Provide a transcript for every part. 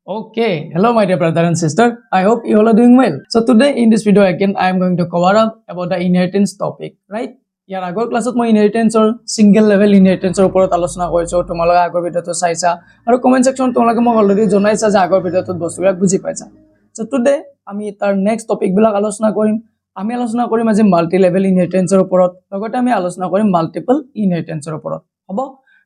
Okay, hello my dear brother and sister. I hope you all are doing well. So today in this video again I am going to cover up about the inheritance topic, right? ইয়াৰ আগৰ ক্লাছত মই ইনহেৰিটেন্সৰ single level ইনহেৰিটেন্সৰ ওপৰত আলোচনা কৰিছো তোমালোকে আগৰ ভিডিওটো চাইছা আৰু কমেন্ট সেকশনত তোমালোকে মোক অলৰেডি জনাইছা যে আগৰ ভিডিওটোত বস্তুবিলাক বুজি পাইছা সো টুডে আমি তাৰ নেক্সট টপিক বিলাক আলোচনা কৰিম আমি আলোচনা কৰিম আজি মাল্টি লেভেল ইনহেৰিটেন্সৰ ওপৰত লগতে আমি আলোচনা কৰিম মাল্টিপল ইনহেৰিটেন্সৰ ওপৰত হ'ব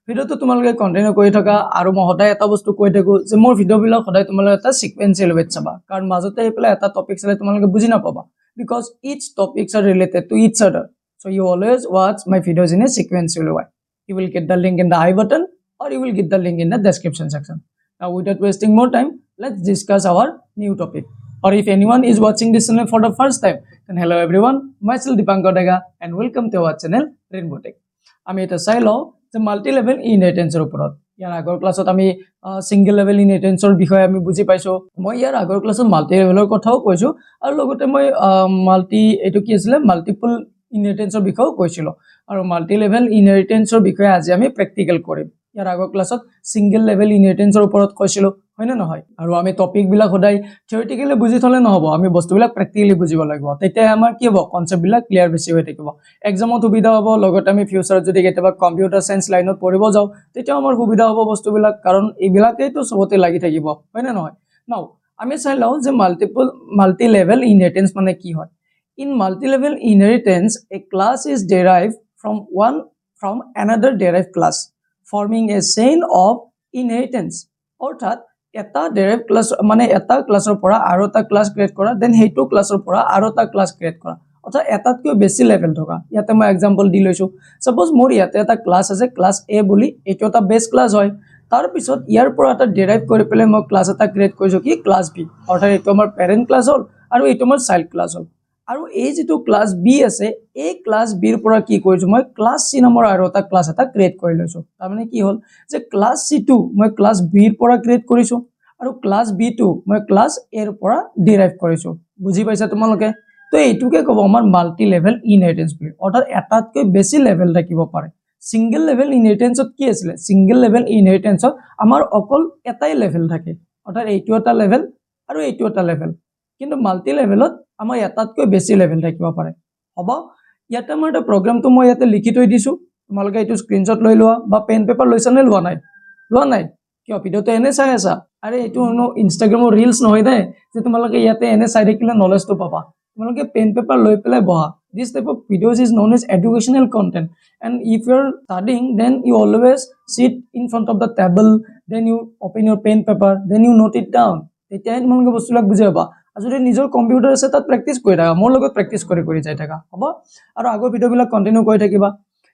ভিডিওটো তোমালোকে কন্টিনিউ কৰি থকা আৰু মই সদায় এটা বস্তু কৈ থাকো যে মোৰ ভিডিও বিলাক সদায় তোমালোকে এটা সিকোয়েন্সিয়েল ৱেত চাবা কাৰণ মাজতে এইফালে এটা টপিক চালে তোমালোকে বুজি নাপাবা because each topics are related to each other. So you always watch my videos in a sequential way. You will get the link in the I button or you will get the link in the description section. Now without wasting more time, let's discuss our new topic. Or if anyone is watching this channel for the first time, then hello everyone, myself Dipankar Daga and welcome to our channel Rainbow Tech. আমি এটা চাই লও যে multi level ইনহেৰিটেন্সৰ ওপৰত ইয়াৰ আগৰ ক্লাছত আমি single level ইনহেৰিটেন্সৰ বিষয়ে আমি বুজি পাইছো মই ইয়াৰ আগৰ ক্লাছত মাল্টি লেভেলৰ কথাও কৈছো আৰু লগতে মই মাল্টি এটো কি আছিল মাল্টিপল ইনহেৰিটেন্সৰ বিষয়েও কৈছিল আৰু মাল্টি লেভেল ইনহেৰিটেন্সৰ বিষয়ে আজি আমি প্ৰেক্টিকেল কৰিম ইয়াৰ আগৰ ক্লাছত সিঙ্গেল লেভেল ইনহেৰিটেন্সৰ ওপৰত কৈছিল হয়নে নহয় আৰু আমি টপিক বিলাক সদায় থিওৰিটিক্যালি বুজি থলে নহব আমি বস্তুবিলাক প্ৰেক্টিক্যালি বুজিব লাগিব তেতিয়া আমাৰ কি হ'ব কনসেপ্ট বিলাক ক্লিয়াৰ বেছি হৈ থাকিব এক্সামত সুবিধা হ'ব লগতে আমি ফিউচাৰত যদি কেতিয়াবা কম্পিউটাৰ সায়েন্স লাইনত পঢ়িব যাও তেতিয়া আমাৰ সুবিধা হ'ব বস্তুবিলাক কাৰণ এইবিলাকেইটো সবতে লাগি থাকিব হয়নে নহয় নাও আমি চাই লও যে মাল্টি লেভেল ইনহেৰিটেন্স মানে কি হয় in multi level inheritance a class is derived from another derived class forming a chain of inheritance অৰ্থাৎ এটা derived class মানে এটা ক্লাছৰ পৰা আৰু এটা ক্লাছ ক্ৰিয়েট কৰা দেন হেইটো ক্লাছৰ পৰা আৰু এটা ক্লাছ ক্ৰিয়েট কৰা অৰ্থাৎ এটাতকৈ বেছি লেভেল থকা ইয়াতে মই এক্সাম্পল দি লৈছো সপোজ মোৰ ইয়াতে এটা ক্লাছ আছে ক্লাছ এ বুলি এটো এটা বেস ক্লাছ হয় তাৰ পিছত ইয়াৰ পৰা এটা ডেৰাইভ কৰি পেলে মই ক্লাছ এটা ক্ৰিয়েট কৰিছো কি ক্লাছ বি অৰ্থাৎ এটো আমাৰ পেৰেন্ট ক্লাছ হ'ল আৰু এটো আমাৰ চাইল্ড ক্লাছ হ'ল আৰু এই যেটো ক্লাছ বি আছে এই ক্লাছ বি ৰ পৰা কি কৰিছো মই ক্লাছ সি নম্বৰ আৰু এটা ক্লাছ এটা ক্ৰিয়েট কৰি লৈছো তাৰ মানে কি হ'ল যে ক্লাছ সি2 মই ক্লাছ বি ৰ পৰা ক্ৰিয়েট কৰিছো আৰু ক্লাছ বি2 মই ক্লাছ এ ৰ পৰা ডেৰাইভ কৰিছো বুজি পাইছা তোমালোকে তো এইটোকে কব আমাৰ মাল্টি লেভেল ইনহেৰিটেন্স বুলি অৰ্থাৎ এটাতকৈ বেছি লেভেল থাকিব পাৰে সিঙ্গেল লেভেল ইনহেৰিটেন্সত কি আছিল সিঙ্গেল লেভেল ইনহেৰিটেন্সত আমাৰ অকল এটাই লেভেল থাকে অৰ্থাৎ এইটো এটা লেভেল আৰু এইটো এটা লেভেল কিন্তু মাল্টি লেভেলত আমাৰ এটাতকৈ বেছি লেভেল থাকিব পাৰে হ'ব ইয়াতে মই এটা প্ৰগ্ৰামটো মই ইয়াতে লিখি থৈ দিছো তোমালোকে এইটো স্ক্ৰিনশ্বট লৈ লোৱা বা পেন পেপাৰ লৈছা নে লোৱা নাই কিয় ভিডিওটো এনে চাই আছা আৰে এইটো ইনষ্টাগ্ৰামৰ ৰিলছ নহয় দে যে তোমালোকে ইয়াতে এনে চাই থাকিলে নলেজটো পাবা তোমালোকে পেন পেপাৰ লৈ পেলাই বহা this type of videos is known as educational content and if you are studying then you always sit in front of the table then you open your pen paper then you note it down তেতিয়া তোমালোকে বস্তুবিলাক বুজি পাবা আৰু যদি নিজৰ computer আছে তাত প্ৰেক্টিস কৰি থাকা মোৰ লগত প্ৰেক্টিস কৰি যাই থাকা হ'ব আৰু আগৰ ভিডিওবিলাক কন্টিনিউ কৰি থাকিবা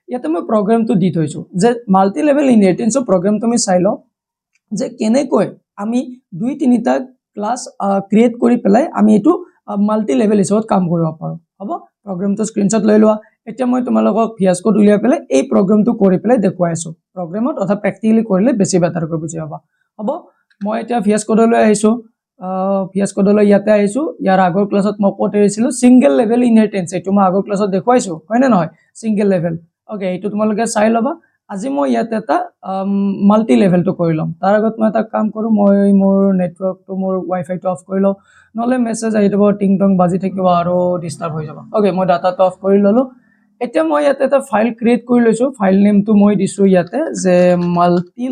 ইয়াতে মই প্ৰগ্ৰামটো দি থৈছো যে মাল্টি লেভেল ইনহেৰিটেন্সৰ প্ৰগ্ৰাম তুমি চাই লও যে কেনেকৈ আমি দুই তিনিটা ক্লাছ ক্ৰিয়েট কৰি পেলাই আমি এটো মাল্টি লেভেল হিচাপত কাম কৰিব পাৰো হ'ব প্ৰগ্ৰামটো স্ক্ৰিনশ্বট লৈ লোৱা এতিয়া মই তোমালোকক ভিএছ কোড উলিয়াই পেলাই এই প্ৰগ্ৰামটো কৰি পেলাই দেখুৱাইছো প্ৰগ্ৰামত অথা প্ৰেক্টিক্যালি কৰিলে বেছি বেটাৰ কৰি বুজি পাবা হ'ব মই এতিয়া ভিএছ কোড লৈ আহিছো ভিএছ কোড লৈ ইয়াতে আহিছো ইয়াৰ আগৰ ক্লাছত মই কোট এৰিছিলো সিঙ্গেল লেভেল ইনহেৰিটেন্স এটো মই আগৰ ক্লাছত দেখুৱাইছো হয় না নহয় সিঙ্গেল লেভেল ওকে এটো তোমালোকে চাই লবা আজি মই ইয়াতে এটা মাল্টি লেভেলটো কৰি লম তাৰ আগত মই এটা কাম কৰো মই মোৰ নেটৱৰ্কটো মোৰ ওয়াইফাইটো অফ কৰি লও নহলে মেছেজ আহি যাব টিং টং বাজি থাকিব আৰু ডিস্টাৰ্ব হৈ যাব ওকে মই ডাটাটো অফ কৰি ললো এতিয়া মই ইয়াতে এটা ফাইল ক্ৰিয়েট কৰি লৈছো ফাইল নেমটো মই দিছো ইয়াতে যে মাল্টি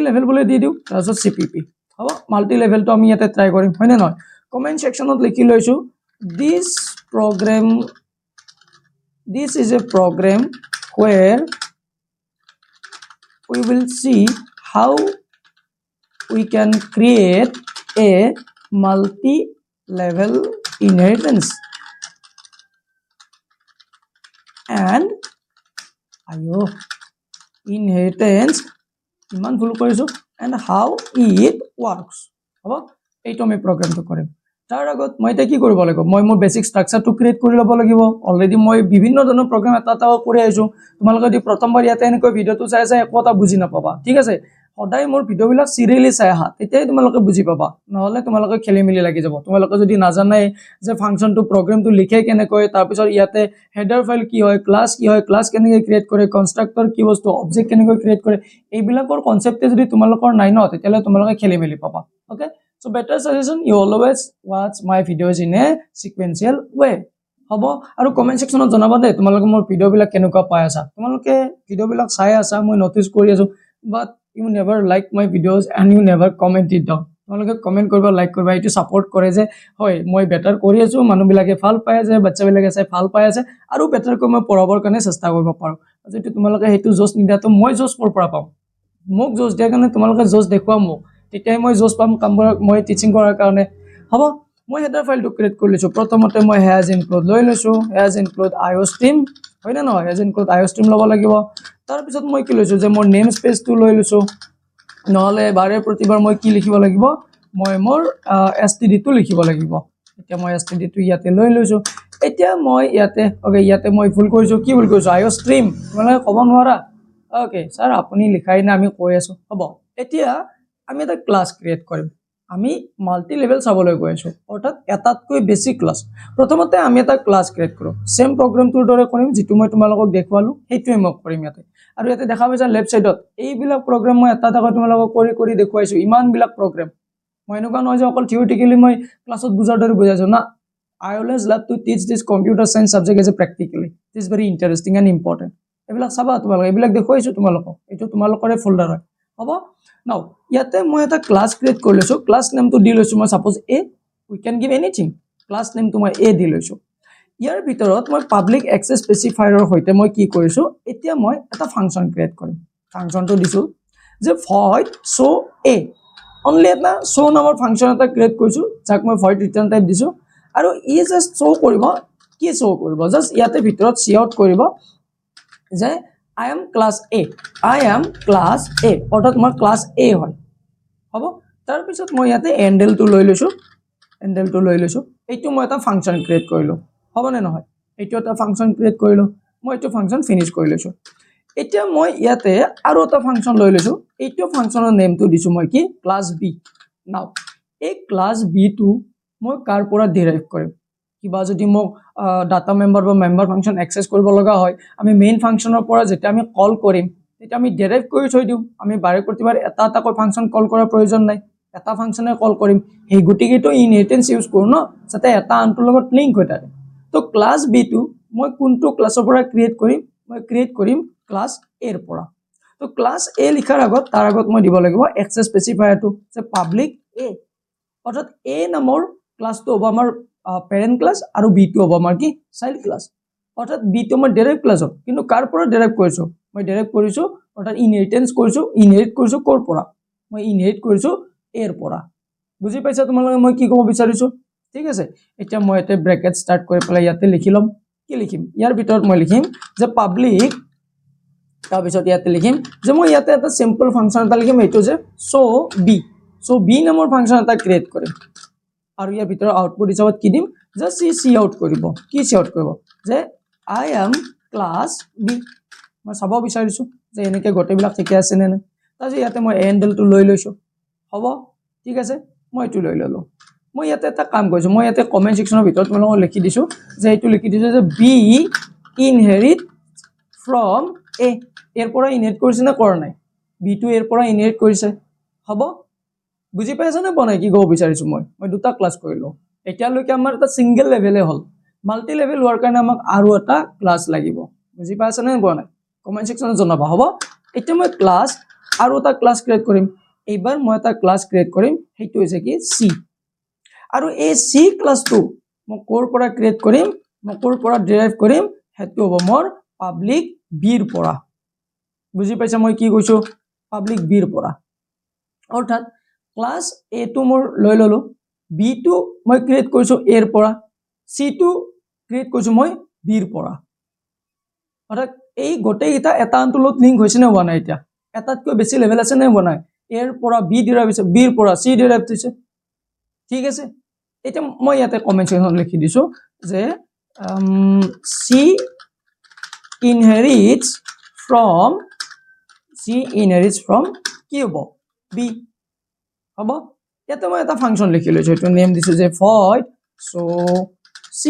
লেভেল বুলি দি দিও তাৰপিছত সিপিপি হ'ব মাল্টি লেভেলটো আমি ইয়াতে ট্ৰাই কৰিম হয় না নহয় কমেন্ট সেকশনত লিখি লৈছো this is a program where we will see how we can create a multi-level inheritance and inheritance ইমান ভুল কৰিছো and how it works হ'ব এইটো আমি প্ৰগ্ৰামটো কৰিম তাৰ আগত মই এটা কি কৰিব লাগিব মই মোৰ বেসিক স্ট্ৰাকচাৰটো ক্ৰিয়েট কৰি ল'ব লাগিব অলৰেডি মই বিভিন্ন ধৰণৰ প্ৰগ্ৰাম এটা কৰি আইছো তোমালোকে যদি প্ৰথমবাৰ ইয়াতে এনেকৈ ভিডিওটো চাই একো এটা বুজি নাপাবা ঠিক আছে সদায় মোৰ ভিডিঅ'বিলাক সিৰিয়ালি চাই আহা তেতিয়াই তোমালোকে বুজি পাবা নহলে তোমালোকে খেলি মেলি লাগি যাব তোমালোকে যদি নাজানাই যে ফাংচনটো প্ৰগ্ৰামটো লিখে কেনেকৈ তাৰ পিছত ইয়াতে হেডাৰ ফাইল কি হয় ক্লাছ কেনেকৈ ক্ৰিয়েট কৰে কনস্ট্ৰাক্টৰ কি বস্তু অবজেক্ট কেনেকৈ ক্ৰিয়েট কৰে এইবিলাকৰ কনসেপ্টে যদি তোমালোকৰ নাই ন তেতিয়ালে তোমালোকে খেলি মেলি পাবা okay so better suggestion you always watch my videos in a sequential way হ'ব আৰু কমেন্ট সেকশনত জনাবা দে তোমালোকে মোৰ ভিডিঅ'বিলাক কেনেকুৱা পাই আছা তোমালোকে ভিডিঅ'বিলাক চাই আছা মই নটিস কৰি আছো বাট you never like my videos and you never comment it down তোমালোকে কমেন্ট কৰিবা লাইক কৰিবা এটো সাপোৰ্ট কৰে যে হয় মই বেটাৰ কৰি আছো মানুহবিলাকে ভাল পাই আছে বাচ্চাবিলাকে চাই ভাল পাই আছে আৰু বেটাৰ কৈ মই পঢ়াবৰ কাৰণে চেষ্টা কৰিব পাৰো যদি তোমালোকে হেতু জোস নিদিয়া তো মই জোস কৰ পৰা পাম মোক জোস দিয়া কাৰণে তোমালোকে জোস দেখুৱা মোক তেতিয়াই মই জোস পাম কামবোৰ মই টিচিং কৰাৰ কাৰণে হ'ব মই হেডাৰ ফাইলটো ক্ৰিয়েট কৰি লৈছো প্ৰথমতে মই হ্যাজ ইনক্লুড লৈ লৈছো হ্যাজ ইনক্লুড iostream হয় না নহয় হ্যাজ ইনক্লুড iostream ল'ব লাগিব তাৰ পিছত মই কি লৈছো যে মোৰ নেম স্পেচটো লৈ লৈছো নহলে বাৰে প্ৰতিবাৰ মই কি লিখিব লাগিব মই মোৰ std টো লিখিব লাগিব এতিয়া মই std টো ইয়াতে লৈ লৈছো এতিয়া মই ইয়াতে মই ভুল কৰিছো কি ভুল কৰিছো iostream মানে ক'ব নোৱাৰা ওকে স্যাৰ আপুনি লিখাই না আমি কৈ আছো হ'ব এতিয়া আমি এটা ক্লাস ক্ৰিয়েট কৰিম আমি মাল্টি লেভেল চাবলৈ গৈ আছো অৰ্থাৎ এটাতকৈ বেছি ক্লাস প্ৰথমতে আমি এটা ক্লাস ক্ৰিয়েট কৰো সেম প্ৰগ্ৰামটোৰ দৰে কৰিম যেটো মই তোমালোকক দেখুৱালো হেতুৱে মই কৰিম ইয়াতে আৰু ইয়াতে দেখা পাইছা লেফট সাইডত এইবিলাক প্ৰগ্ৰাম মই এটা তোমালোকক কৰি দেখুৱাইছো ইমান বিলাক প্ৰগ্ৰাম মই এনেকুৱা নহয় যে অকল থিওৰিটিক্যালি মই ক্লাছত বুজাৰ দৰে বুজাইছো না I always love to teach this computer science subject as a practically this is very interesting and important এইবিলাক চাবা তোমালোক এইবিলাক দেখুৱাইছো তোমালোকক এটো তোমালোকৰে ফোল্ডাৰ হয় হ'ব নাও ইয়াতে মই এটা ক্লাস ক্ৰিয়েট কৰি লৈছো ক্লাস নেমটো দি লৈছো মই suppose a we can give anything class নেমটো মই a দি লৈছো ইয়াৰ ভিতৰত মই পাব্লিক এক্সেস স্পেসিফায়াৰৰ হৈতে মই কি কৰিছো এতিয়া মই এটা ফাংচন ক্ৰিয়েট কৰিম ফাংচনটো দিছো যে void show a only এটা show নামৰ ফাংচন এটা ক্ৰিয়েট কৰিছো যাক মই void return টাইপ দিছো আৰু ই জাস্ট show কৰিব কি show কৰিব জাস্ট ইয়াতে ভিতৰত see out কৰিব যে I am class A অৰ্থাৎ মই class A হয় হ'ব তাৰ পিছত মই ইয়াতে handle টো লৈ লৈছো এইটো মই এটা ফাংচন ক্ৰিয়েট কৰিলো হ'ব নে নহয় এইটো এটা ফাংচন ক্ৰিয়েট কৰিলো মই এইটো ফাংচন ফিনিশ কৰি লৈছো এতিয়া মই ইয়াতে আৰু এটা ফাংচন লৈ লৈছো এইটো ফাংচনৰ নেমটো দিছো মই কি ক্লাস B নাও এই ক্লাস B টো মই কাৰ পৰা ডিৰাইভ কৰিম কিবা যদি মোক ডাটা মেম্বাৰ বা মেম্বাৰ ফাংচন এক্সেস কৰিব লগা হয় আমি মেইন ফাংচনৰ পৰা যেটা আমি কল কৰিম এটা আমি ডিৰাইভ কৰি থৈ দিও আমি বাৰে প্ৰতিবাৰ এটা কৈ ফাংচন কল কৰাৰ প্ৰয়োজন নাই এটা ফাংচনে কল কৰিম এই গুটিকেটো ইনহেৰিটেন্স ইউজ কৰো ন যাতে এটা আনটোৰ লগত লিংক হৈ থাকে তো ক্লাস B টো মই কোনটো ক্লাসৰ পৰা ক্ৰিয়েট কৰিম মই ক্ৰিয়েট কৰিম ক্লাস A ৰ পৰা তো ক্লাস A লিখাৰ আগত তাৰ আগত মই দিব লাগিব এক্সেস স্পেসিফায়াৰটো যে পাব্লিক A অৰ্থাৎ A নামৰ ক্লাসটো হ'ব আমাৰ parent class আৰু B টো হ'ব আমাৰ কি child class অৰ্থাৎ B টো মই ডাইৰেক্ট ক্লাস কিন্তু কাৰ পৰা ডাইৰেক্ট কৰিছো মই ডাইৰেক্ট কৰিছো অৰ্থাৎ ইনহেৰিটেন্স ইনহেৰিট কৰিছো কৰ পৰা মই ইনহেৰিট কৰিছো A ৰ পৰা বুজি পাইছা তোমালোকে মই কি ক'ব বিচাৰিছো ঠিক আছে এতিয়া মই এতে ব্ৰেকেট স্টাৰ্ট কৰি পেলাই ইয়াতে লিখি লম কি লিখিম ইয়াৰ ভিতৰত মই লিখিম যে পাব্লিক তাৰ পিছত ইয়াতে লিখিম যে মই ইয়াতে এটা সিম্পল ফাংচন এটা লিখিম এইটো যে so b নামৰ ফাংচন এটা ক্ৰিয়েট কৰিম আৰু ইয়াৰ ভিতৰত আউটপুট হিচাপত কি দিম জাস্ট সি আউট কৰিব কি সি আউট কৰিব যে I am class B মই চাব বিচাৰিছো যে এনেকে গটেবিলাক ঠিকে আছে নে নাই তাজি ইয়াতে মই হ্যান্ডেলটো লৈ লৈছো হ'ব ঠিক আছে মই এটো লৈ ললো মই ইয়াতে এটা কাম কৰিছো মই ইয়াতে কমেন্ট সেকশনৰ ভিতৰত মই লিখি দিছো যে এটো লিখি দিছো যে B inherit from A এৰ পৰা ইনহেৰিট কৰিছে না কৰা নাই B টো এৰ পৰা ইনহেৰিট কৰিছে হ'ব বুজি পাইছা না বনাই কি ক'ব বিচাৰিছো মই দুটা ক্লাস কৰিলো এতিয়ালৈকে আমাৰ এটা সিঙ্গেল লেভেলে হল মাল্টি লেভেল হোৱাৰ কাৰণে আমাক আৰু এটা ক্লাস লাগিব বুজি পাইছা না বনাই কমেন্ট সেকশনত জনাবা হ'ব এতিয়া মই ক্লাস আৰু এটা ক্লাস ক্ৰিয়েট কৰিম এইবাৰ মই এটা ক্লাস ক্ৰিয়েট কৰিম হেতু হৈছে কি C আৰু এই C ক্লাসটো মই কৰ পৰা ক্ৰিয়েট কৰিম মই কৰ পৰা ডিৰাইভ কৰিম হেতু হ'ব মোৰ পাব্লিক B ৰ পৰা বুজি পাইছা মই কি কৈছো পাব্লিক B ৰ পৰা অৰ্থাৎ ক্লাস A টো মোৰ লৈ ললো B টো মই ক্ৰিয়েট কৰিছো A ৰ পৰা C টো ক্ৰিয়েট কৰিছো মই B ৰ পৰা অৰ্থাৎ এই গোটেই এটা আনটোলত লিংক হৈছে নে হোৱা নাই এতিয়া এটাতকৈ বেছি লেভেল আছে নে হোৱা নাই A ৰ পৰা B ডিৰাইভ হৈছে B ৰ পৰা C ডিৰাইভ হৈছে ঠিক আছে এতিয়া মই ইয়াতে কমেন্ট সেকশনত লিখি দিছো যে C inherits from কি হ'ব বি হ'ব ইয়াতে মই এটা ফাংচন লিখি লৈছো এটো নেম দিছো যে void so c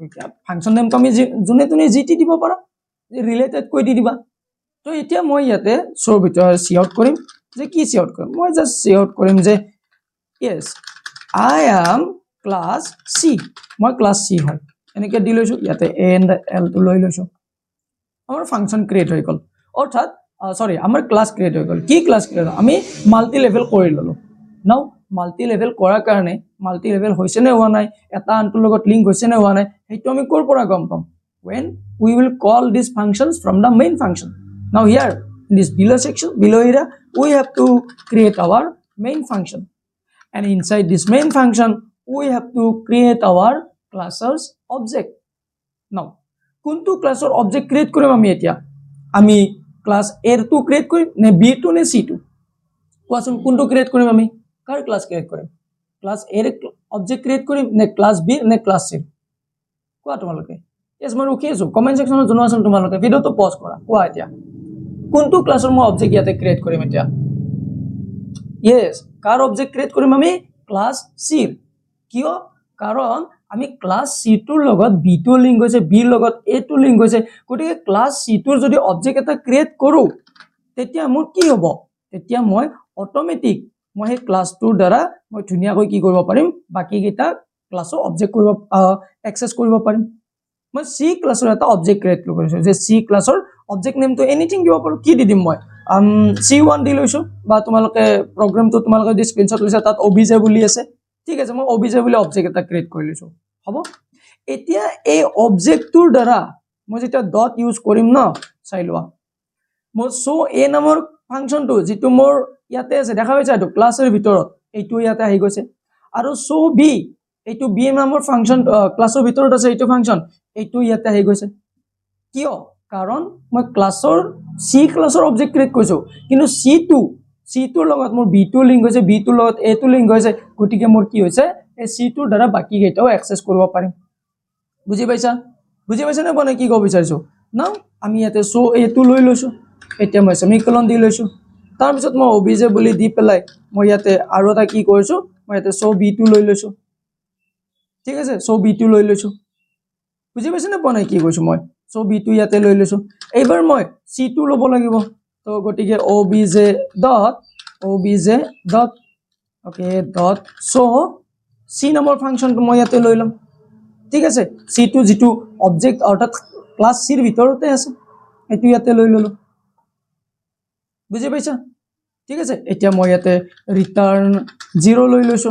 এতিয়া ফাংচন নেমটো আমি জুনে তুনে জিটি দিব পাৰা ৰিলেটেড কৈ দি দিবা তো এতিয়া মই ইয়াতে সো ভিতৰত সি আউট কৰিম যে কি সি আউট কৰিম মই জাস্ট সি আউট কৰিম যে yes I am class C মই ক্লাস C হয় এনেকে দি লৈছো ইয়াতে a and l টো লৈ লৈছো আমাৰ ফাংচন ক্ৰিয়েট হৈ গল অৰ্থাৎ সৰি আমাৰ ক্লাস ক্ৰিয়েট হৈ গল কি ক্লাস ক্ৰিয়েট আমি মাল্টি লেভেল কৰি ললো নাও মাল্টি লেভেল কৰাৰ কাৰণে মাল্টি লেভেল হৈছে নে হোৱা নাই এটা আনটোৰ লগত লিংক হৈছে নে হোৱা নাই হেতু আমি কৰ পৰা গম পাম when we will call these functions from the main function now here in this below section below here we have to create our main function and inside this main function we have to create our classes object now কোনটো ক্লাসৰ object create কৰিম আমি এতিয়া আমি class a টো create কৰিম নে b টো নে c টো কোৱাচোন কোনটো ক্ৰিয়েট কৰিম আমি কাৰ ক্লাস ক্ৰিয়েট কৰিম ক্লাস a ৰ অবজেক্ট ক্ৰিয়েট কৰিম নে ক্লাস b নে ক্লাস c কোৱা তোমালোকে এস মই ৰখি আছো কমেন্ট সেকশনত জনোৱাচোন তোমালোকে ভিডিওটো পজ কৰা কোৱা এতিয়া কোনটো ক্লাসৰ মই অবজেক্ট ইয়াতে ক্ৰিয়েট কৰিম এতিয়া yes কাৰ অবজেক্ট ক্ৰিয়েট কৰিম আমি ক্লাস c কিয় কাৰণ আমি ক্লাস c টোৰ লগত b টো লিংক হৈছে b লগত a টো লিংক হৈছে গতিকে ক্লাস c টোৰ যদি অবজেক্ট এটা ক্ৰিয়েট কৰো তেতিয়া মোৰ কি হ'ব তেতিয়া মই অটোমেটিক মই এই ক্লাস টোৰ দ্বাৰা মই ধুনিয়াকৈ কি কৰিব পাৰিম বাকি কিটা ক্লাসৰ অবজেক্ট কৰিব এক্সেস কৰিব পাৰিম মই c ক্লাসৰ এটা অবজেক্ট ক্ৰিয়েট কৰিছো যে c ক্লাসৰ অবজেক্ট নেম তো এনিথিং দিব পাৰো কি দি দিম মই c1 দি লৈছো বা তোমালোকে প্ৰগ্ৰামটো তোমালোকে দি স্ক্ৰিনশ্বট লৈছা তাত obj বুলি আছে ঠিক আছে মই obj বুলি অবজেক্ট এটা ক্ৰিয়েট কৰি লৈছো হ'ব এতিয়া এই অবজেক্টটোৰ দ্বাৰা মই যেটা ডট ইউজ কৰিম ন চাই লোৱা মই সো a নামৰ ফাংচনটো যেটো মোৰ ইয়াতে আছে দেখা পাইছা তো ক্লাসৰ ভিতৰত এইটো ইয়াতে আহি গৈছে আৰু সো b এইটো b নামৰ ফাংচন ক্লাসৰ ভিতৰত আছে এইটো ফাংচন এইটো ইয়াতে আহি গৈছে কিয় কাৰণ মই ক্লাসৰ c ক্লাসৰ অবজেক্ট ক্ৰিয়েট কৰিছো কিন্তু c টোৰ লগত মোৰ b টো লিংক হৈছে b টোৰ লগত a টো লিংক হৈছে গটিকে মোৰ কি হৈছে এই c টোৰ দ্বাৰা বাকি কেইটাও এক্সেস কৰিব পাৰিম বুজি পাইছা নে বনে কি কব বিচাৰিছো না আমি ইয়াতে সো a টো লৈ লৈছো এতিয়া মই সেমিকলন দি লৈছো তাৰ পিছত মই obj বুলি দি পেলাই মই ইয়াতে আৰু এটা কি কৰিছো মই ইয়াতে সো b টো লৈ লৈছো ঠিক আছে সো b টো লৈ লৈছো বুজি পাইছা নে বনে কি কৈছো মই সো b টো ইয়াতে লৈ লৈছো এইবাৰ মই c টো লব লাগিব তো গটিকে obj dot okay dot so c নামৰ ফাংচনটো মই ইয়াতে লৈ লম ঠিক আছে c টো যেটো অবজেক্ট অৰ্থাৎ ক্লাস c ৰ ভিতৰতে আছে এটো ইয়াতে লৈ ললো বুজি পাইছা ঠিক আছে এতিয়া মই ইয়াতে ৰিটাৰ্ন 0 লৈ লৈছো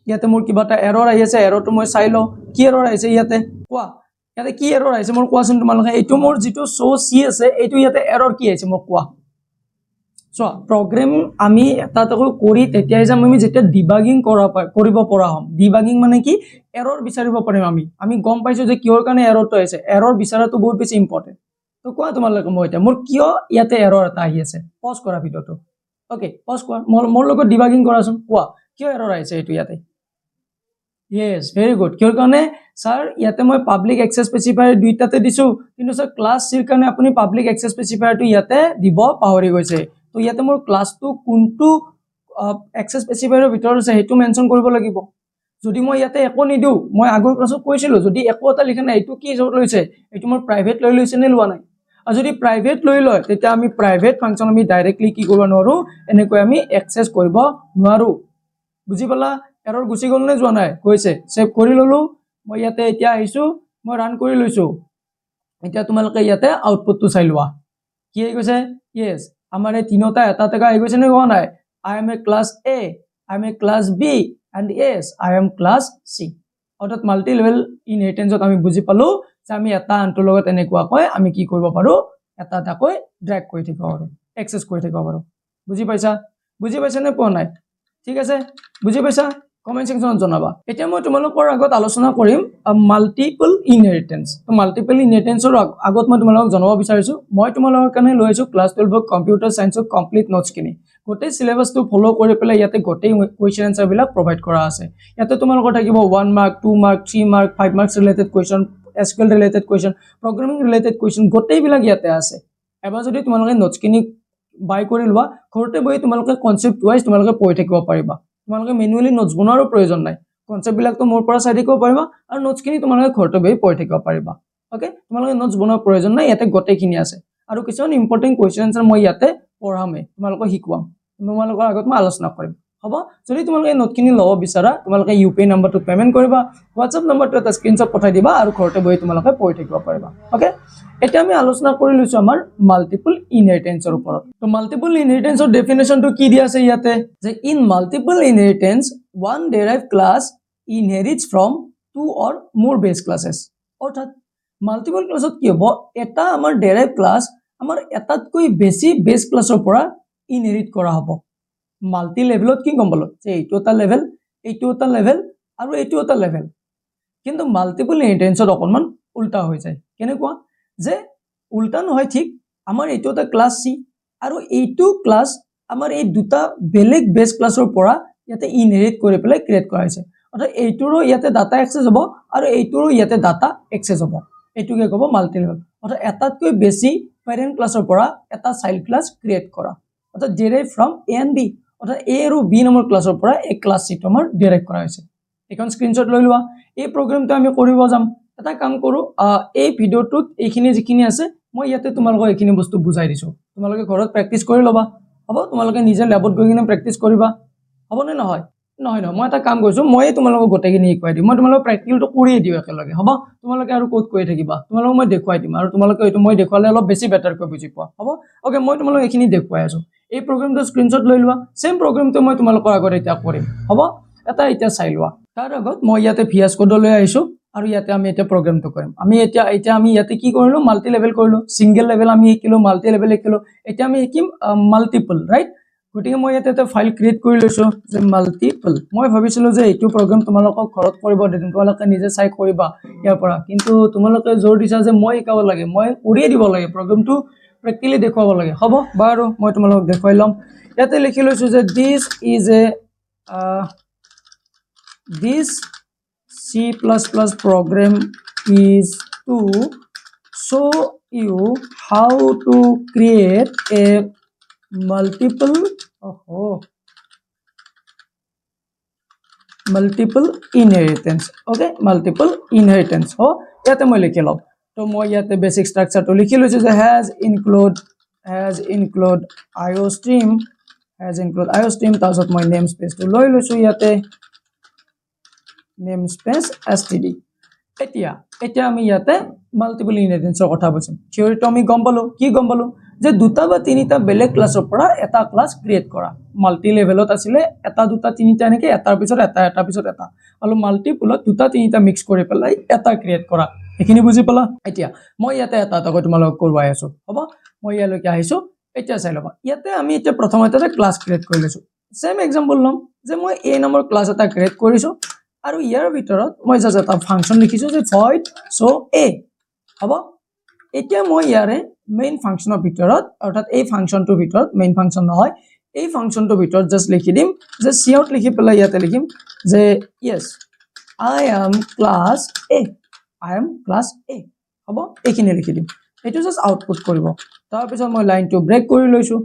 ইয়াতে মোৰ কিবা এটা এৰৰ আহি আছে এৰৰটো মই চাই লও কি এৰৰ আহিছে ইয়াতে কোৱা ইয়াতে কি এৰৰ আহিছে মোৰ কোৱাচোন তোমালোকে এইটো মোৰ যেটো সো c আছে এইটো ইয়াতে এৰৰ কি আহিছে মোক কোৱা সো প্ৰগ্ৰাম আমি এটা কৰি তেতিয়াই যাম আমি যেটা ডিবাগিং কৰিব পৰা হম ডিবাগিং মানে কি এৰৰ বিচাৰিব পাৰিম আমি গম পাইছো যে কিহৰ কাৰণে এৰৰটো আহিছে এৰৰ বিচাৰাটো বহুত বেছি ইম্পৰ্টেন্ট তো কোৱা তোমালোকে মই এটা মোৰ কিয় ইয়াতে এৰৰ এটা আহি আছে পজ কৰা ভিডিওটো ওকে পজ কৰা মোৰ লগত ডিবাগিং কৰাচোন কোৱা কিয় এৰৰ আহিছে এইটো ইয়াতে yes very good কিহৰ কাৰণে স্যাৰ ইয়াতে মই পাবলিক এক্সেস স্পেসিফায়াৰ দুইটাতে দিছো কিন্তু স্যাৰ ক্লাস c ৰ কাৰণে আপুনি পাবলিক এক্সেস স্পেসিফায়াৰটো ইয়াতে দিব পাহৰি গৈছে তো ইয়াতে মোৰ ক্লাসটো কোনটো এক্সেস স্পেসিফায়াৰৰ ভিতৰত আছে হেতু মেনশন কৰিব লাগিব যদি মই ইয়াতে একো নিদু মই আগৰ ক্লাছত কৈছিলো যদি একো এটা লিখা নাই এটো কি লৈছে এটো মোৰ প্ৰাইভেট লৈ লৈছে নে লোৱা নাই আৰু যদি প্ৰাইভেট লৈ লয় তেতিয়া আমি প্ৰাইভেট ফাংচন আমি ডাইৰেক্টলি কি কৰিব নোৱাৰো এনেকৈ আমি এক্সেস কৰিব নোৱাৰো বুজি পালা এৰৰ গুছি গল নে যোৱা নাই কৈছে সেভ কৰি ললো মই ইয়াতে এতিয়া আহিছো মই ৰান কৰি লৈছো এতিয়া তোমালোকে ইয়াতে আউটপুটটো চাই লোৱা কি হৈ গৈছে yes আমাৰে তিনটা এটা টাকা আহি গৈছে নে হোৱা নাই I am a class A I am a class B and yes I am class C অৰ্থাৎ মাল্টি লেভেল ইনহেৰিটেন্সত আমি বুজি পালো যে আমি এটা আনটোৰ লগত এনেকুৱা কয় আমি কি কৰিব পাৰো এটা কৈ ড্ৰেগ কৰি থাকিব পাৰো এক্সেস কৰি থাকিব পাৰো বুজি পাইছা নে পোৱা নাই ঠিক আছে বুজি পাইছা কমেন্ট সেকশনত জনাবা এতিয়া মই তোমালোকৰ আগত আলোচনা কৰিম মাল্টিপল ইনহেৰিটেন্স তো মাল্টিপল ইনহেৰিটেন্সৰ আগত মই তোমালোকক জনাব বিচাৰিছো মই তোমালোকৰ কাৰণে লৈ আছো ক্লাস 12 কম্পিউটাৰ সায়েন্সৰ কমপ্লিট নোটছ কিনি গোটেই সিলেবাসটো ফলো কৰি পেলাই ইয়াতে গোটেই কোৱেশ্চন আনসাৰ বিলাক প্ৰভাইড কৰা আছে ইয়াতে তোমালোকৰ থাকিব 1 mark 2 mark 3 mark 5 marks related question SQL related question programming related question গোটেই বিলাক ইয়াতে আছে এবাৰ যদি তোমালোকে নোটছ কিনি বাই কৰি লোৱা ঘৰতে বহি তোমালোকে কনসেপ্ট ওয়াইজ তোমালোকে পঢ়ি থাকিব পাৰিবা তোমালোকে মেনুৱেলি নোটছ বনোৱাৰো প্ৰয়োজন নাই কনসেপ্ট বিলাকটো মোৰ পৰা চাই থাকিব পাৰিবা আৰু নোটছখিনি তোমালোকে ঘৰতে বহি পঢ়ি থাকিব পাৰিবা ওকে তোমালোকে নোটছ বনোৱাৰ প্ৰয়োজন নাই ইয়াতে গোটেইখিনি আছে আৰু কিছুমান ইম্পৰ্টেন্ট কোৱেশ্চন আনসাৰ মই ইয়াতে পঢ়ামে তোমালোকক শিকোৱাম তোমালোকৰ আগত মই আলোচনা কৰিম হ'ব যদি তোমালোকে এই নোটখিনি ল'ব বিচাৰা তোমালোকে ইউপিআই নম্বৰটো পেমেন্ট কৰিবা হোৱাটসএপ নম্বৰটো এটা স্ক্ৰিনশ্বট পঠাই দিবা আৰু ঘৰতে বহি তোমালোকে পঢ়ি থাকিব পাৰিবা ওকে এটা আমি আলোচনা কৰি লৈছো আমাৰ মাল্টিপল ইনহেৰিটেন্সৰ ওপৰত তো মাল্টিপল ইনহেৰিটেন্সৰ ডেফিনেশনটো কি দিয়া আছে ইয়াতে যে in multiple inheritance one derived class inherits from two or more base ক্লাसेस অৰ্থাৎ মাল্টিপল ক্লাছত কি হ'ব এটা আমাৰ ডেৰাইভ ক্লাছ আমাৰ এটাতকৈ বেছি বেস ক্লাছৰ পৰা ইনহেৰিট কৰা হ'ব মাল্টি লেভেলত কি গম পালো যে এইটো এটা লেভেল আৰু এইটো এটা লেভেল কিন্তু মাল্টিপল ইনহেৰিটেন্সত অকনমান উল্টা হৈ যায় কেনেকুৱা যে উল্টা নহয় ঠিক আমাৰ এইটো এটা ক্লাছ সি আৰু এইটো ক্লাছ আমাৰ এই দুটা বেলেগ বেস ক্লাছৰ পৰা ইয়াতে ইনহেৰিট কৰি পেলাই ক্ৰিয়েট কৰা হৈছে অৰ্থাৎ এইটোৰো ইয়াতে ডাটা এক্সেস হ'ব আৰু এইটোৰো ইয়াতে ডাটা এক্সেস হ'ব এইটোকে ক'ব মাল্টি লেভেল অৰ্থাৎ এটাতকৈ বেছি পেৰেন্ট ক্লাছৰ পৰা এটা চাইল্ড ক্লাছ ক্ৰিয়েট কৰা অৰ্থাৎ ডেৰাইভ ফ্ৰম এ এণ্ড বি অৰ্থাৎ এ আৰু বি নম্বৰ ক্লাছৰ পৰা এই ক্লাছ সিটো আমাৰ ডেৰাইভ কৰা হৈছে এখন স্ক্ৰিনশ্বট লৈ লোৱা এই প্ৰগ্ৰামটো আমি কৰিব যাম এটা কাম কৰো এই ভিডিওটোত এইখিনি যিখিনি আছে মই ইয়াতে তোমালোকক এইখিনি বস্তু বুজাই দিছো তোমালোকে ঘৰত প্ৰেক্টিস কৰি লবা হ'ব তোমালোকে নিজে ল্যাবত গৈ কিনে প্ৰেক্টিস কৰিবা হ'ব নে নহয় নহয় মই এটা কাম কৰিছো মই তোমালোকক গোটেইখিনি শিকাই দিম মই তোমালোকক প্ৰেক্টিকেলটো কৰিয়ে দিও একেলগে হ'ব তোমালোকে আৰু কোড কৰি থাকিবা তোমালোকক মই দেখুৱাই দিম আৰু তোমালোকে এইটো মই দেখুৱালে অলপ বেছি বেটাৰ কৈ বুজি পোৱা হ'ব ওকে মই তোমালোকক এইখিনি দেখুৱাই আছো এই প্ৰগ্ৰামটো স্ক্ৰিনশ্বট লৈ লোৱা সেম প্ৰগ্ৰামটো মই তোমালোকৰ আগত এতিয়া কৰিম হ'ব এটা এতিয়া চাই লোৱা তাৰ আগত মই ইয়াতে ভিএস কোড লৈ আহিছো আৰু ইয়াতে আমি এটা প্ৰগ্ৰামটো কৰিম আমি এতিয়া আমি ইয়াতে কি কৰিলো মাল্টি লেভেল কৰিলো সিঙ্গেল লেভেল আমি শিকিলো মাল্টি লেভেল শিকিলো এতিয়া আমি শিকিম মাল্টিপল ৰাইট গতিকে মই ইয়াতে এটা ফাইল ক্ৰিয়েট কৰি লৈছো যে মাল্টিপল মই ভাবিছিলো যে এইটো প্ৰগ্ৰাম তোমালোকক ঘৰত কৰিব দিম তোমালোকে নিজে চাই কৰিবা ইয়াৰ পৰা কিন্তু তোমালোকে জোৰ দিছা যে মই শিকাব লাগে মই কৰিয়ে দিব লাগে প্ৰগ্ৰামটো প্ৰেক্টিকেলি দেখুৱাব লাগে হ'ব বাৰু মই তোমালোকক দেখুৱাই লম ইয়াতে লিখি লৈছো যে this is a this C++ program is to show you how to create a multiple inheritance okay multiple inheritance ho yate moi likhi lom to moi yate basic structure to likhi loisu je has include iostream tarot moi namespace to loi loisu yate namespace std এতিয়া আমি ইয়াতে multiple ইনহেৰিটেন্সৰ কথা বুজিম থিওৰিটো আমি গম পালো যে দুটা বা তিনিটা বেলেগ ক্লাছৰ পৰা এটা ক্লাছ ক্ৰিয়েট কৰা মাল্টি লেভেলত আছিল এটা দুটা তিনিটা নেকি এটাৰ পিছত এটা আৰু মাল্টিপলত দুটা তিনিটা মিক্স কৰি পেলাই এটা ক্ৰিয়েট কৰা এখিনি বুজি পালা এতিয়া মই ইয়াতে এটা কৈ তোমালোকক কৰৱাই আছো হ'ব মই ইয়ালৈকে আহিছো এতিয়া চাই লবা ইয়াতে আমি এতিয়া প্ৰথমতে এটা ক্লাছ ক্ৰিয়েট কৰি লৈছো সেম এক্সাম্পল লম যে মই এ নম্বৰ ক্লাছ এটা ক্ৰিয়েট কৰিছো আৰু ইয়াৰ ভিতৰত মই জাস্ট এটা ফাংচন লিখিছো যে void show a হ'ব এতিয়া মই ইয়াৰে মেইন ফাংচনৰ ভিতৰত অৰ্থাৎ এই ফাংচনটোৰ ভিতৰত মেইন ফাংচন নহয় এই ফাংচনটোৰ ভিতৰত জাস্ট লিখি দিম যে cout লিখি পেলাই ইয়াতে লিখিম যে yes I am class a হ'ব এইখিনি লিখি দিম এটো জাস্ট আউটপুট কৰিব তাৰ পিছত মই লাইনটো ব্ৰেক কৰি লৈছো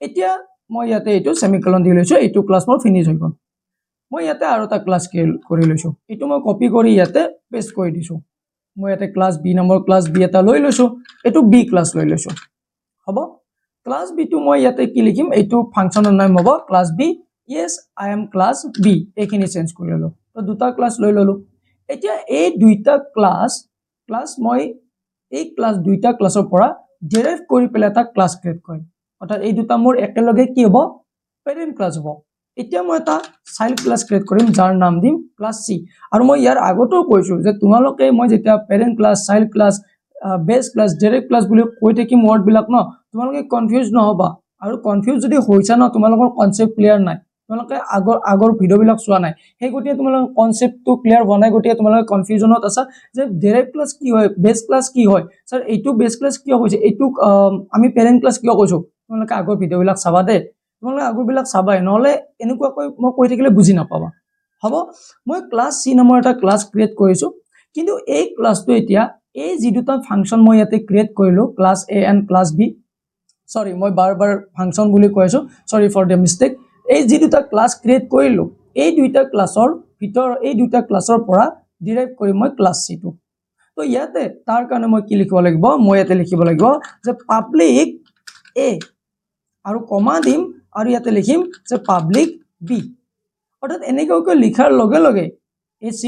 এতিয়া মই ইয়াতে এটো সেমিকলন দি লৈছো এটো ক্লাছ মোৰ ফিনিশ হৈ গল মই ইয়াতে আৰু এটা ক্লাছ কৰি লৈছো এটো মই কপি কৰি ইয়াতে পেস্ট কৰি দিছো মই ইয়াতে class B number class B এটা লৈ লৈছো এটো বি ক্লাছ লৈ লৈছো হ'ব ক্লাছ বি টো মই ইয়াতে কি লিখিম এটো ফাংচনৰ নাম হ'ব class B yes I am class b এইখিনি চেঞ্জ কৰি ললো তো দুটা ক্লাছ লৈ ললো এতিয়া এই দুইটা ক্লাছ মই এই ক্লাছ দুইটা ক্লাছৰ পৰা ডেৰাইভ কৰি পেলাই এটা ক্লাছ ক্ৰিয়েট কৰিম অৰ্থাৎ এই দুটা মোৰ একেলগে কি হ'ব পেৰেন্ট ক্লাছ হ'ব এতিয়া মই এটা চাইল্ড ক্লাছ ক্ৰিয়েট কৰিম যাৰ নাম দিম ক্লাছ সি আৰু মই ইয়াৰ আগতেও কৈছো যে তোমালোকে মই যেতিয়া parent class child class base class direct class বুলি কৈ থাকিম ওয়াৰ্ড বিলাক ন তোমালোকে কনফিউজ নহবা আৰু কনফিউজ যদি হৈছা ন তোমালোকৰ কনসেপ্ট ক্লিয়াৰ নাই তোমালোকে আগৰ ভিডিও বিলাক চোৱা নাই সেই গটিয়ে তোমালোকৰ কনসেপ্টটো ক্লিয়াৰ বনাই গটিয়ে তোমালোকে কনফিউজনত আছা যে ডাইৰেক্ট ক্লাছ কি হয় বেস ক্লাছ কি হয় স্যাৰ এইটো বেস ক্লাছ কিয় হৈছে এইটো আমি পেৰেন্ট ক্লাছ কিয় কৈছো তোমালোকে আগৰ ভিডিও বিলাক চাবা দে তোমালোকে আগৰ বিলাক চাবাই নহলে এনেকুৱা মই কৈ থাকিলে বুজি নাপাবা হ'ব মই ক্লাছ সি নম্বৰ এটা ক্লাছ ক্ৰিয়েট কৰিছো কিন্তু এই ক্লাছটো এতিয়া এই যি দুটা ফাংচন মই ইয়াতে ক্ৰিয়েট কৰিলো class A and class B sorry মই বাৰ ফাংচন বুলি কৈ আছো সৰি ফৰ দ্য মিষ্টেক এই যি দুটা ক্লাছ ক্ৰিয়েট কৰিলো এই দুইটা ক্লাছৰ ভিতৰ এই দুইটা ক্লাছৰ পৰা ডিৰাইভ কৰি মই ক্লাছ C2 তো ইয়াতে তাৰ কাৰণে মই কি লিখিব লাগিব মই ইয়াতে লিখিব লাগিব যে পাব্লিক A আৰু কমা দিম আৰু ইয়াতে লিখিম যে পাব্লিক B অৰ্থাৎ এনেকৈ লিখাৰ লগে লগে এই C++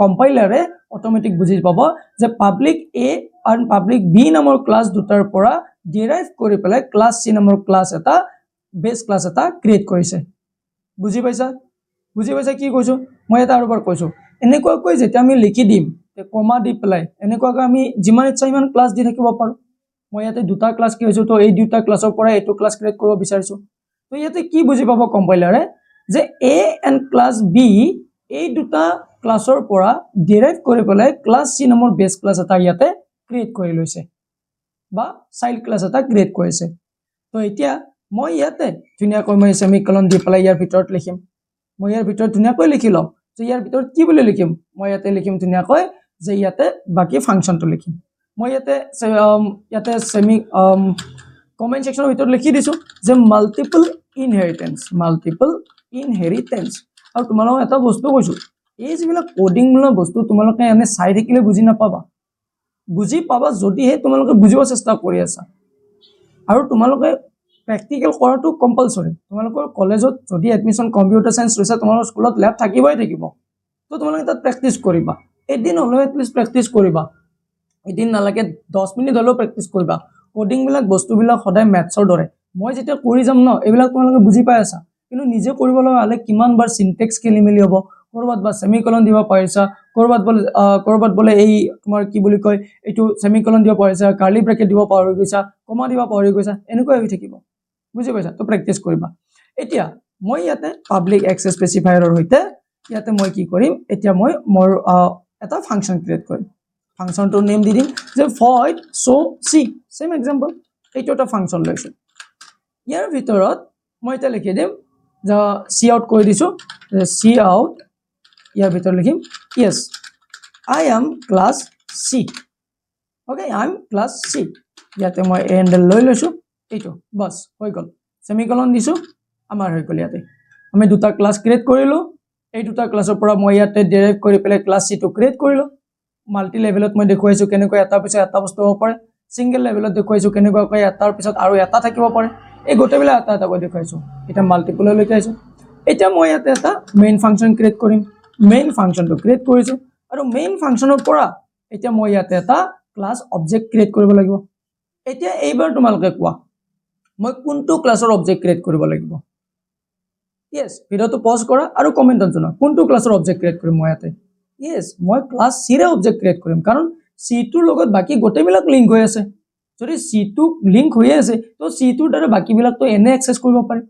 কম্পাইলাৰে অটোমেটিক বুজি পাব যে পাব্লিক A আৰু পাব্লিক B নামৰ ক্লাছ দুটাৰ পৰা ডিৰাইভ কৰি পেলাই ক্লাছ C নামৰ ক্লাছ এটা বেস ক্লাছ এটা ক্ৰিয়েট কৰিছে বুজি পাইছা কি কৈছো মই এটা আৰু বাৰ কৈছো এনেকৈ যেতিয়া আমি লিখি দিম কমা দি পেলাই এনেকৈ আমি যিমান ইচ্ছা ইমান ক্লাছ দি থাকিব পাৰো মই ইয়াতে দুটা ক্লাছ কৰিছো তো এই দুটা ক্লাছৰ পৰা এটো ক্লাছ ক্ৰিয়েট কৰিব বিচাৰিছো তো ইয়াতে কি বুজি পাব কম্পাইলাৰে যে A and ক্লাছ B এই দুটা ক্লাছৰ পৰা ডিৰাইভ কৰি পেলাই ক্লাছ C নামৰ বেস ক্লাছ এটা ইয়াতে ক্ৰিয়েট কৰি লৈছে বা চাইল্ড ক্লাছ এটা ক্ৰিয়েট কৰিছে তো এতিয়া মই ইয়াতে ধুনিয়াকৈ মই সেমিকলন দি পেলাই ইয়াৰ ভিতৰত লিখিম মই ইয়াৰ ভিতৰত ধুনিয়াকৈ লিখি লম তো ইয়াৰ ভিতৰত কি বুলি লিখিম মই ইয়াতে লিখিম ধুনিয়াকৈ যে ইয়াতে বাকি ফাংচনটো লিখিম মই ইয়াতে সেমি কমেন্ট সেকশনৰ ভিতৰত লিখি দিছো যে মাল্টিপল ইনহেৰিটেন্স আৰু তোমালোকক এটা বস্তু কৈছো এই যিবিলাক কোডিং বোলা বস্তু তোমালোকে এনে চাই থাকিলে বুজি নাপাবা বুজি পাবা যদিহে তোমালোকে বুজিব চেষ্টা কৰি আছা আৰু তোমালোকে প্ৰেক্টিকেল কৰাটো কম্পালসৰি তোমালোকৰ কলেজত যদি এডমিশন কম্পিউটাৰ সায়েন্স লৈছা তোমালোকৰ স্কুলত ল্যাব থাকিবই থাকিব তো তোমালোকে তাত প্ৰেক্টিস কৰিবা এদিন হলেও এটলিষ্ট প্ৰেক্টিস কৰিবা এদিন নালাগে 10 মিনিট হলেও প্ৰেক্টিস কৰিবা কোডিং বিলাক বস্তুবিলাক সদায় ম্যাথছৰ দৰে মই যেতিয়া কৰি যাম ন এইবিলাক তোমালোকে বুজি পাই আছা কিন্তু নিজে কৰিব লগা হলে কিমান বাৰ সিনট্যাক্স খেলি মেলি হ'ব কৰবাত বা সেমিকলন দিব পাৰিছা কৰবাত বলে এই তোমাৰ কি বুলি কয় এটো সেমিকলন দিব পাৰিছা কাৰ্লি ব্ৰেকেট দিব পাৰি গৈছা কমা দিব পাৰি গৈছা এনেকৈ হৈ থাকিব বুজি পাইছা তো প্ৰেক্টিস কৰিবা এতিয়া মই ইয়াতে পাব্লিক এক্সেস স্পেসিফায়াৰৰ হৈতে ইয়াতে মই কি কৰিম এতিয়া মই মোৰ এটা ফাংচন ক্ৰিয়েট কৰিম ফাংচনটোৰ নেম দি দিম যে void show c same example এইটো এটা ফাংচন লৈছো ইয়াৰ ভিতৰত মই এটা লিখি দিম যে c আউট কৰি দিছো c আউট ইয়াৰ ভিতৰত লিখিম yes I am class C okay I am class C ইয়াতে মই এন্ডেল লৈ লৈছো এইটো বাস হৈ গল সেমিকলন দিছো আমাৰ হৈ গল ইয়াতে আমি দুটা ক্লাস ক্ৰিয়েট কৰিলো এই দুটা ক্লাছৰ পৰা মই ইয়াতে ডিৰাইভ কৰি পেলাই ক্লাস C টো ক্ৰিয়েট কৰিলো মাল্টি লেভেলত মই দেখুৱাইছো কেনেকৈ এটা পিছত এটা বস্তু হ'ব পাৰে সিঙ্গেল লেভেলত দেখুৱাইছো কেনেকৈ এটাৰ পিছত আৰু এটা থাকিব পাৰে এই গোটেইবিলাক এটা কৈ দেখুৱাইছো এটা মাল্টিপল লৈ আহিছো এতিয়া মই ইয়াতে এটা মেইন ফাংচন ক্ৰিয়েট কৰিম মেইন ফাংচনটো ক্ৰিয়েট কৰিছো আৰু মেইন ফাংচনৰ পৰা এতিয়া মই ইয়াতে এটা ক্লাস অবজেক্ট ক্ৰিয়েট কৰিব লাগিব এতিয়া এইবাৰ তোমালোকে কোৱা মই কোনটো ক্লাছৰ অবজেক্ট ক্ৰিয়েট কৰিব লাগিব yes ভিডিওটো পজ কৰা আৰু কমেন্টত জনা কোনটো ক্লাছৰ অবজেক্ট ক্ৰিয়েট কৰিম মই ইয়াতে yes মই ক্লাস C ৰে অবজেক্ট ক্ৰিয়েট কৰিম কাৰণ C2 লগত বাকি গোটেইবিলাক লিংক হৈ আছে যদি C2 লিংক হৈ আছে তো C2 দ্বাৰা বাকিবিলাক তো এনে এক্সেস কৰিব পাৰিম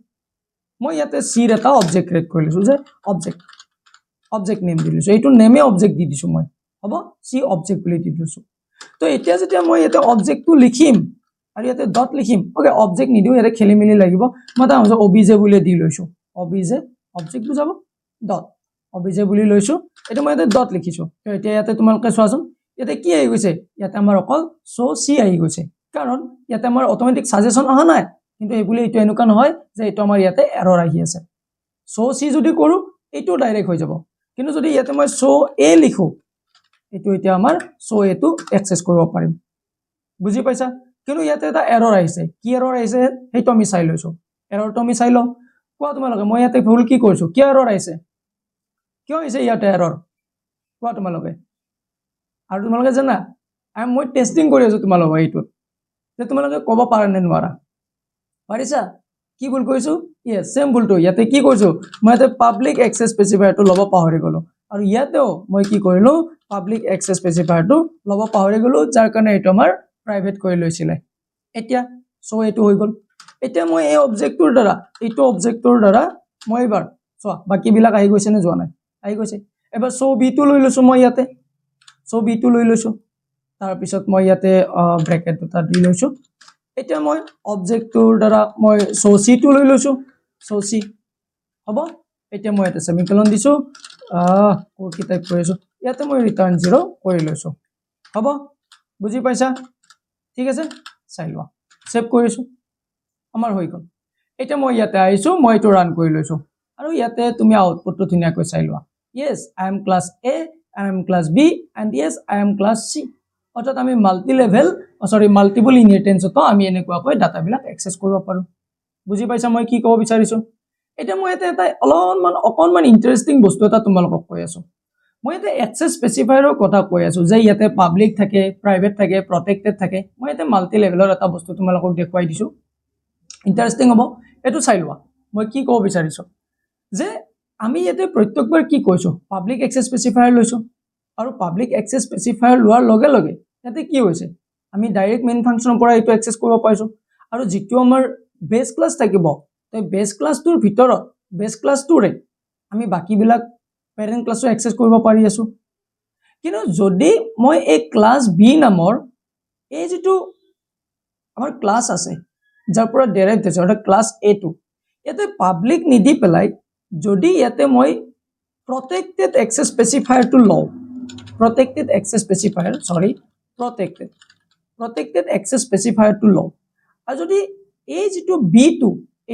মই ইয়াতে C ৰ এটা অবজেক্ট ক্ৰিয়েট কৰিছো যে অবজেক্ট নেম দিছো এইটো নেমে অবজেক্ট দি দিছো মই হ'ব C অবজেক্ট বুলি দি দিছো তো এতিয়া যেতিয়া মই এটা অবজেক্টটো লিখিম আৰু ইয়াতে ডট লিখিম ওকে অবজেক্ট নিদিও ইয়াতে খেলি মেলি লাগিব মই তা obj বুলি দি লৈছো obj অবজেক্ট বুজাব ডট obj বুলি লৈছো এটা মই ইয়াতে ডট লিখিছো তো এতিয়া ইয়াতে তোমালোকে চোৱাচোন ইয়াতে কি আহি গৈছে ইয়াতে আমাৰ অকল শো c আহি গৈছে কাৰণ ইয়াতে আমাৰ অটোমেটিক সাজেশন অহা নাই কিন্তু এই বুলি এটো এনেকুৱা নহয় যে এটো আমাৰ ইয়াতে এৰৰ আহি আছে শো c যদি কৰো এটো ডাইৰেক্ট হৈ যাব কিন্তু যদি ইয়াতে মই শো a লিখো এটো এতিয়া আমাৰ শো a টো এক্সেস কৰিব পাৰিম বুজি পাইছা কিন্তু ইয়াতে এটা এৰৰ আহিছে কি এৰৰ আহিছে হেটো আমি চাই লৈছো এৰৰটো আমি চাই লও কোৱা তোমালোকে মই ইয়াতে ভুল কি কৰিছো কি এৰৰ আহিছে কিয় হৈছে ইয়াতে এৰৰ কোৱা তোমালোকে আৰু তোমালোকে জানা মই টেস্টিং কৰি আছো তোমালোক এইটো যে তোমালোকে কব পাৰা নে নোৱাৰা পাৰিছা কি ভুল কৰিছো ইয়েস সেম ভুলটো ইয়াতে কি কৰিছো মই ইয়াতে পাব্লিক এক্সেস স্পেসিফায়াৰটো লব পাহৰি গলো আৰু ইয়াতেও মই কি কৰিলো পাব্লিক এক্সেস স্পেসিফায়াৰটো লব পাহৰি গলো যাৰ কাৰণে এটো আমাৰ প্ৰাইভেট কৰি লৈছিলে এতিয়া সো এটো হৈ গল এতিয়া মই এই অবজেক্টৰ দ্বাৰা এইটো অবজেক্টৰ দ্বাৰা মই এবাৰ চোৱা বাকি বিলাক আহি গৈছে নে যোৱা নাই আহি গৈছে এবাৰ সো বি টো লৈ লৈছো মই ইয়াতে সো বি টো লৈ লৈছো তাৰ পিছত মই ইয়াতে ব্ৰেকেট দুটা দি লৈছো এতিয়া মই অবজেক্টৰ দ্বাৰা মই সো c টো লৈ লৈছো সো c হ'ব এতিয়া মই এটা সেমিকলন দিছো কোড কি টাইপ কৰিছো ইয়াতে মই ৰিটাৰ্ন 0 কৰি লৈছো হ'ব বুজি পাইছা ঠিক আছে চাই লোৱা সেভ কৰিছো আমাৰ হৈ গ'ল এটা মই ইয়াতে আইছো মই এটো ৰান কৰি লৈছো আৰু ইয়াতে তুমি আউটপুটটো ধুনিয়াকৈ চাই লোৱা yes I am class A I am class B and yes I am class C অৰ্থাৎ আমি মাল্টি লেভেল মাল্টিপল ইনহেৰিটেন্সটো আমি এনেকুৱাকৈ ডাটা বিলাক এক্সেস কৰিব পাৰো বুজি পাইছা মই কি ক'ব বিচাৰিছো এটা মই এটা অকনমান ইন্টাৰেষ্টিং বস্তু এটা তোমালোকক কৈ আছো মই এটা এক্সেস স্পেসিফায়াৰৰ কথা কৈ আছো যে ইয়াতে পাবলিক থাকে প্ৰাইভেট থাকে প্ৰটেক্টেড থাকে মই এটা মাল্টি লেভেলৰ এটা বস্তু তোমালোকক দেখুৱাই দিছো ইন্টাৰেষ্টিং হ'ব এটো চাই লোৱা মই কি ক'ব বিচাৰিছো যে আমি ইয়াতে প্ৰত্যেকবাৰ কি কৈছো পাবলিক এক্সেস স্পেসিফায়াৰ লৈছো আৰু পাবলিক এক্সেস স্পেসিফায়াৰ লোৱাৰ লগে লগে ইয়াতে কি হৈছে আমি ডাইৰেক্ট মেইন ফাংচনৰ পৰা এটো এক্সেস কৰিব পাইছো আৰু যেটো আমাৰ বেস ক্লাস থাকিব তে বেস ক্লাসটোৰ ভিতৰত বেস ক্লাসটোৰে আমি বাকি বিলাক পেৰেন্ট ক্লাসো এক্সেস কৰিব পাৰি আছো কিন্তু যদি মই এই ক্লাস বি নামৰ এই যেটো আমাৰ ক্লাস আছে যাৰ পৰা ডাইৰেক্ট হৈছে অৰ্থাৎ ক্লাস A2 ইয়াতে পাবলিক নিদি পেলাই যদি ইয়াতে মই protected access specifier to law protected access specifier to law আৰু যদি এই যেটো B2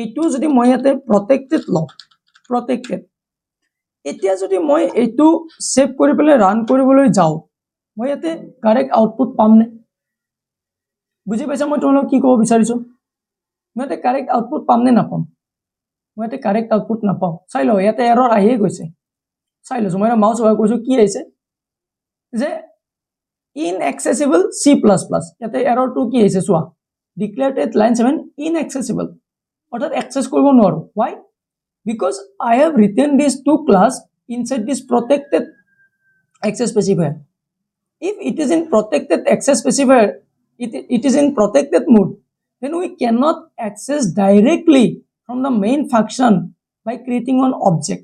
এইটো যদি মই ইয়াতে protected law protected এতিয়া যদি মই এইটো সেভ কৰি পেলাই ৰান কৰিবলৈ যাও মই ইয়াতে কাৰেক্ট আউটপুট পামনে বুজি পাইছা মই তোমালোকক কি ক'ব বিচাৰিছো মই ইয়াতে কাৰেক্ট আউটপুট পামনে নাপাম মই ইয়াতে কাৰেক্ট আউটপুট নাপাও চাই লও ইয়াতে এৰৰ আহিয়ে গৈছে চাই লৈছো মই মাউস ওভাৰ কৰিছো কি আহিছে যে inaccessible C++ ইয়াতে এৰৰটো কি আহিছে চোৱা declared at line 7 inaccessible অৰ্থাৎ এক্সেস কৰিব নোৱাৰো why because I have written these two class inside this protected access specifier if it is in protected access specifier it is in protected mode then we cannot access directly from the main function by creating one object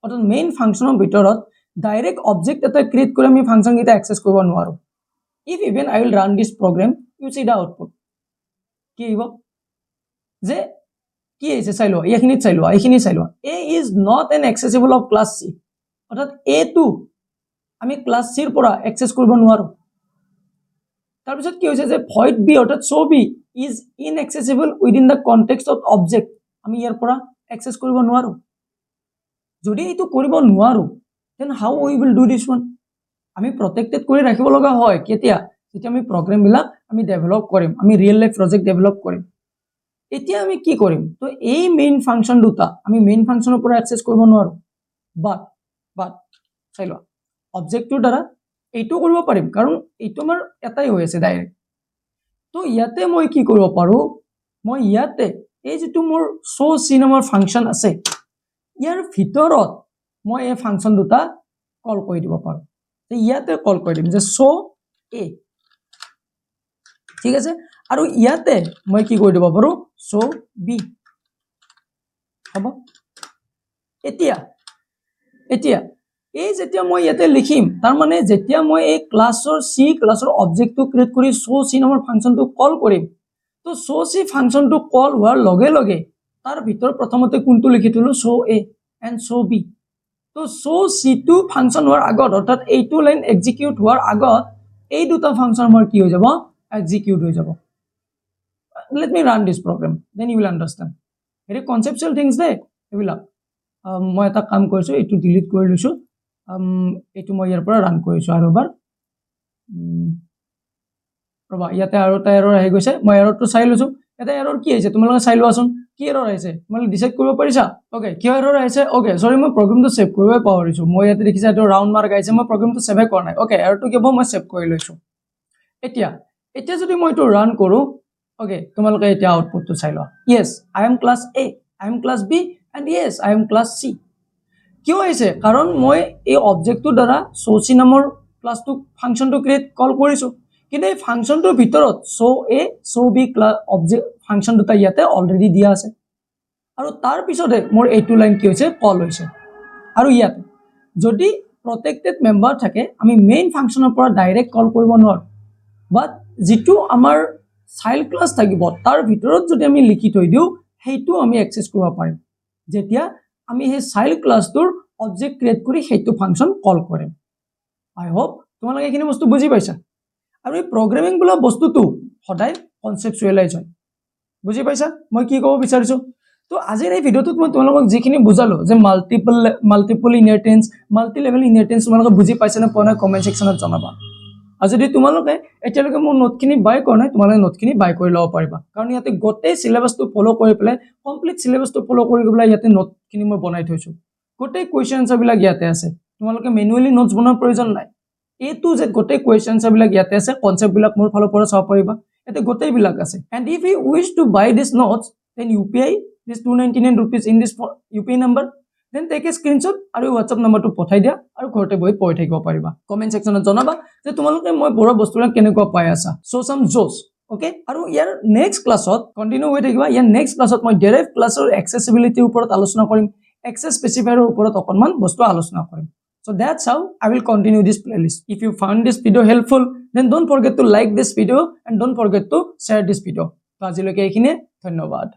অৰ্থাৎ main functionৰ ভিতৰত direct object এটা create কৰি আমি function গিটা access কৰিব নোৱাৰো if even I will run this program you see the output কি হ'ব যে কি আছে চাই লোৱা এইখিনি চাই লোৱা A is not an accessible of class C অৰ্থাৎ A2 আমি ক্লাস C ৰ পৰা এক্সেস কৰিব নোৱাৰো তাৰ পিছত কি হৈছে যে void B অৰ্থাৎ show B is inaccessible within the context of object আমি ইয়াৰ পৰা এক্সেস কৰিব নোৱাৰো যদি এটো কৰিব নোৱাৰো then how we will do this one আমি protected কৰি ৰাখিব লগা হয় কেতিয়া যেতিয়া আমি প্ৰগ্ৰাম বিলাক আমি ডেভেলপ কৰিম আমি ৰিয়েল লাইফ প্ৰজেক্ট ডেভেলপ কৰিম এতিয়া আমি কি কৰিম তো এই মেইন ফাংচন দুটা আমি মেইন ফাংচনৰ পৰা এক্সেস কৰিব নোৱাৰো বাট চাই লোৱা অবজেক্টৰ দ্বাৰা এইটো কৰিব পাৰিম কাৰণ এইটো আমাৰ এটাই হৈ আছে ডাইৰেক্ট তো ইয়াতে মই কি কৰিব পাৰো মই ইয়াতে এই যেটো মোৰ show C নামৰ ফাংচন আছে ইয়াৰ ভিতৰত মই এই ফাংচন দুটা কল কৰি দিব পাৰো তে ইয়াতে কল কৰি দিম যে show A ঠিক আছে আৰু ইয়াতে মই কি কৰি দিব পাৰো show B হ'ব এতিয়া এই যেতিয়া মই ইয়াতে লিখিম তাৰ মানে যেতিয়া মই এই ক্লাসৰ C ক্লাসৰ অবজেক্টটো ক্ৰিয়েট কৰি show C নামৰ ফাংচনটো কল কৰিম তো show C ফাংচনটো কল হোৱাৰ লগে লগে তাৰ ভিতৰ প্ৰথমতে কোনটো লিখি থলো show A and show B তো show C2 ফাংচন হোৱাৰ আগত অৰ্থাৎ এইটো লাইন এক্সিকিউট হোৱাৰ আগত এই দুটা ফাংচন মোৰ কি হৈ যাব এক্সিকিউট হৈ যাব let me run this program then you will understand very conceptual things there এবিলা মই এটা কাম কৰিছো এটো ডিলিট কৰি লৈছো এটো মই ইয়াৰ পৰা ৰান কৰিছো আৰু এবাৰ ৰবা ইয়াতে আৰু এটা এৰৰ আহি গৈছে মই এৰৰটো চাই লৈছো এটা এৰৰ কি আহিছে তোমালোকে চাই লোৱাচোন কি এৰৰ আহিছে তোমালোকে ডিসাইড কৰিব পাৰিছা ওকে কি এৰৰ আহিছে ওকে সৰি মই প্ৰগ্ৰামটো সেভ কৰিবই পাহৰিছো মই ইয়াতে দেখিছা এটো ৰাউন্ড মাৰ্ক আহিছে মই প্ৰগ্ৰামটো সেভ কৰা নাই ওকে এৰৰটো কি হ'ব মই সেভ কৰি লৈছো এতিয়া যদি মই এটো ৰান কৰো ওকে তোমালোকে এতিয়া আউটপুটটো চাই লোৱা yes I am class A I am class B and yes I am class C কিয় হৈছে কাৰণ মই এই অবজেক্টৰ দ্বাৰা show C নামৰ ক্লাসটো ফাংচনটো ক্ৰিয়েট কল কৰিছো কিন্তু এই ফাংচনটোৰ ভিতৰত show A show B class object function দুটা ইয়াতে অলৰেডি দিয়া আছে আৰু তাৰ পিছতে মোৰ এইটো লাইন কি হৈছে কল হৈছে আৰু ইয়াতে যদি protected member থাকে আমি মেইন ফাংচনৰ পৰা ডাইৰেক্ট কল কৰিব নোৱাৰো বাট যেটো আমাৰ চাইল্ড ক্লাস থাকিব তাৰ ভিতৰত যদি আমি লিখি থৈ দিও হেইটো আমি এক্সেস কৰিব পাৰিম যেতিয়া আমি হে চাইল্ড ক্লাসটোৰ অবজেক্ট ক্ৰিয়েট কৰি হেইটো ফাংচন কল কৰিম আই হোপ তোমালোকে এখিনি বস্তু বুজি পাইছা আৰু এই প্ৰগ্ৰামিং বলা বস্তুটো সদায় কনসেপচুৱেলাইজ হয় বুজি পাইছা মই কি ক'ব বিচাৰিছো তো আজিৰ এই ভিডিঅ'টোত মই তোমালোকক যিখিনি বুজালো যে multiple inheritance multi level inheritance তোমালোকে বুজি পাইছা নে পোৱা নাই কমেন্ট সেকশনত জনাবা আৰু যদি তোমালোকে এতিয়ালৈকে মোৰ নোটখিনি বাই কৰা নাই তোমালোকে নোটখিনি বাই কৰি ল'ব পাৰিবা কাৰণ ইয়াতে গোটেই সিলেবাসটো ফলো কৰি পেলাই কমপ্লিট সিলেবাসটো ফলো কৰি পেলাই ইয়াতে নোটখিনি মই বনাই থৈছো গোটেই কুৱেশ্যন আনসাৰ বিলাক ইয়াতে আছে তোমালোকে মেনুৱেলি নোটছ বনোৱাৰ প্ৰয়োজন নাই এ টু জেড গোটেই কুৱেশ্যন আনসাৰ বিলাক ইয়াতে আছে কনসেপ্ট বিলাক মোৰ ফালৰ পৰা চাব পাৰিবা এতে গোটেই বিলাক আছে and if you wish to buy this notes then UPI this 299 rupees in this UPI number then take a screenshot আৰু WhatsApp নম্বৰটো পঠাই দিয়া আৰু ঘৰতে বহি পঢ়ি থাকিব পাৰিবা কমেন্ট সেকশনত জনাবা যে তোমালোকে মই পঢ়া বস্তুবিলাক কেনেকুৱা পাই আছা সো সাম জোস ওকে আৰু ইয়াৰ নেক্সট ক্লাছত কন্টিনিউ হৈ থাকিবা ইয়াৰ নেক্সট ক্লাছত মই ডেৰাইভ ক্লাছৰ এক্সেসিবিলিটি ওপৰত আলোচনা কৰিম এক্সেস স্পেসিফায়াৰৰ ওপৰত অকনমান বস্তু আলোচনা কৰিম so that's how I will continue this playlist if you found this video helpful then don't forget to like this video and don't forget to share this video আজিলৈকে এইখিনিয়ে ধন্যবাদ